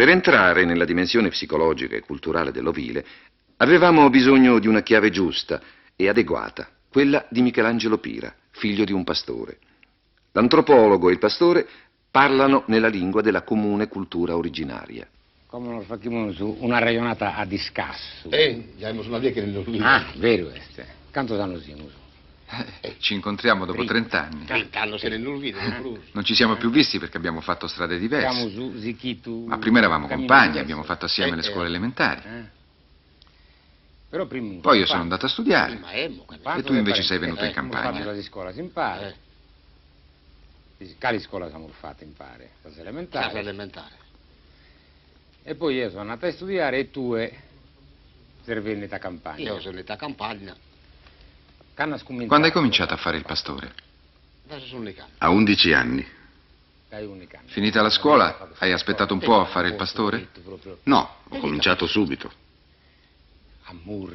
Per entrare nella dimensione psicologica e culturale dell'ovile, avevamo bisogno di una chiave giusta e adeguata, quella di Michelangelo Pira, figlio di un pastore. L'antropologo e il pastore parlano nella lingua della comune cultura originaria. Come non facciamo su una ragionata a discasso. Siamo sulla via che non lo Ah, vero questo. Quanto sanno siamo? Ci incontriamo dopo 30 anni. 30 anni se ne non vide, Non ci siamo più visti perché abbiamo fatto strade diverse. Siamo su Zichitu. Ma prima eravamo compagni, abbiamo fatto assieme le scuole elementari. Però prima Poi io sono andato a studiare. Ma E tu invece sei venuto in Fatto campagna. di scuola si impara. Cali scuola siamo fatti impare, la casa elementare. elementare. E poi io sono andato a studiare e tu sei venuto a campagna. Io sono venuto a campagna, Quando hai cominciato a fare il pastore? adesso sono in campo. A 11 anni. Finita la scuola, hai aspettato un po' a fare il pastore? No, ho cominciato subito.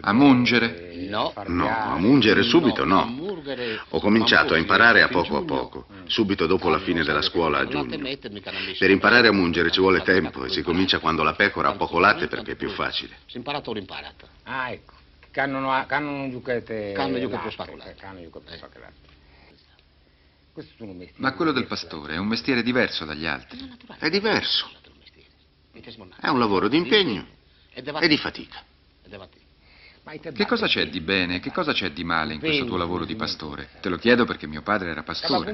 A mungere? No. No, a mungere subito A no. murgere, Ho cominciato a imparare a poco giugno. subito dopo la fine della scuola a giugno. Per imparare a mungere ci vuole tempo e si comincia quando la pecora ha poco latte perché è più facile. Si imparato o imparato. Ah, ecco. Canno non giocate. Canno gioca per spacolare. Canno gioca per spacolare. Questo è un mestiere. Ma quello del pastore è un mestiere diverso dagli altri. È diverso. È un lavoro di impegno e di fatica. Che cosa c'è di bene e che cosa c'è di male in questo tuo lavoro di pastore? Te lo chiedo perché mio padre era pastore.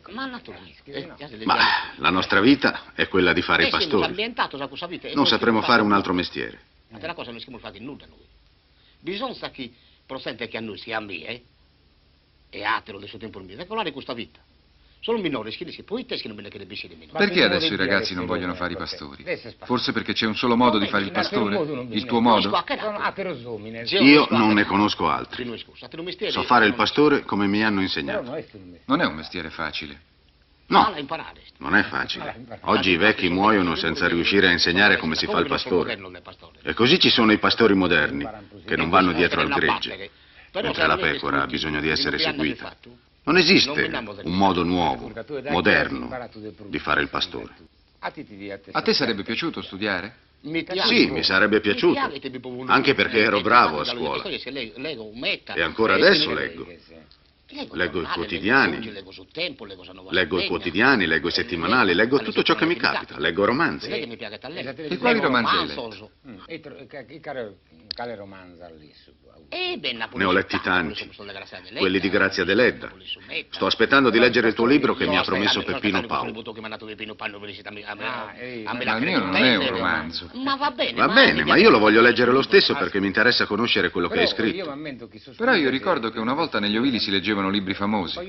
Ma naturalmente. Ma la nostra vita è quella di fare i pastori. Non sapremo fare un altro mestiere. Ma la cosa non siamo fatti nulla noi. Bisogna che prosente che a noi sia a me, e altro del suo tempo il mio, da colare questa vita. Solo minore, che si può che non me ne chiede bisogni minore. Perché adesso i ragazzi non vogliono fare i pastori? Forse perché c'è un solo modo di fare il pastore? Il tuo modo? Io non ne conosco altri. So fare il pastore come mi hanno insegnato. Non è un mestiere facile. No, non è facile. Oggi i vecchi muoiono senza riuscire a insegnare come si fa il pastore. E così ci sono i pastori moderni, che non vanno dietro al gregge, mentre la pecora ha bisogno di essere seguita. Non esiste un modo nuovo, moderno, di fare il pastore. A te sarebbe piaciuto studiare? Sì, mi sarebbe piaciuto, anche perché ero bravo a scuola. E ancora adesso leggo. Leggo i quotidiani, leggo i settimanali, leggo tutto ciò che mi capita, leggo romanzi. E quali romanzi hai letto? Quale romanzo lì? Ne ho letti tanti, quelli di Grazia Deledda. Sto aspettando di leggere il tuo libro che mi ha promesso Peppino Paolo. Ma il mio non è un romanzo. Ma va bene. Va bene, ma io lo voglio leggere lo stesso perché mi interessa conoscere quello che hai scritto. Però io ricordo che una volta negli ovili si leggevano libri famosi.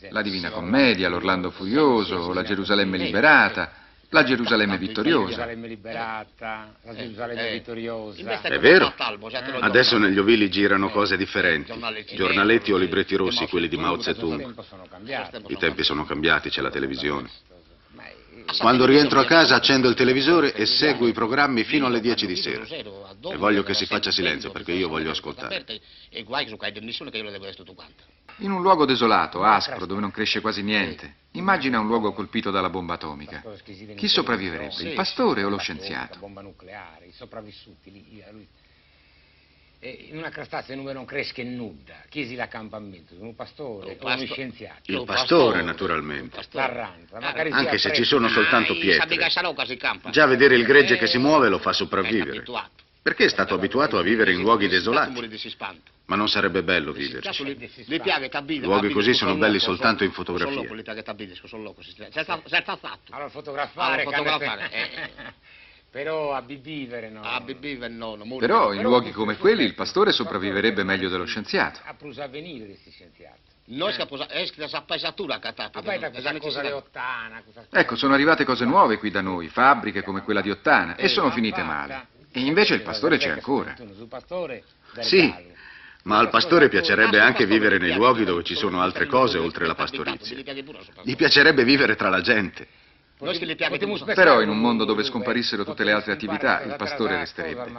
La Divina Commedia, l'Orlando Furioso, la Gerusalemme liberata, la Gerusalemme vittoriosa. La Gerusalemme vittoriosa. È vero, adesso negli ovili girano cose differenti, giornaletti o libretti rossi, quelli di Mao Zedong. I tempi sono cambiati, c'è la televisione. Quando rientro a casa accendo il televisore e seguo i programmi fino alle 10 di sera. E voglio che si faccia silenzio perché io voglio ascoltare. In un luogo desolato, aspro, dove non cresce quasi niente. Immagina un luogo colpito dalla bomba atomica. Chi sopravviverebbe, il pastore o lo scienziato? La bomba nucleare, i sopravvissuti lì. In una crostacea non cresce nulla. Chi si l'accampamento? Un pastore o uno scienziato? Il pastore, naturalmente. Anche se ci sono soltanto pietre. Già vedere il gregge che si muove lo fa sopravvivere. Perché è stato abituato a vivere in luoghi desolati. Ma non sarebbe bello viverci. Luoghi così sono belli soltanto in fotografia. Allora fotografare. Però a vivere no. Però in luoghi come quelli il pastore sopravviverebbe meglio dello scienziato. A venire questi scienziati. Noi questa pesatura Ecco, sono arrivate cose nuove qui da noi, fabbriche come quella di Ottana, e sono finite male. E invece il pastore c'è ancora. Sì, ma al pastore piacerebbe anche vivere nei luoghi dove ci sono altre cose oltre la pastorizia. Gli piacerebbe vivere tra la gente. Però in un mondo dove scomparissero tutte le altre attività, il pastore resterebbe.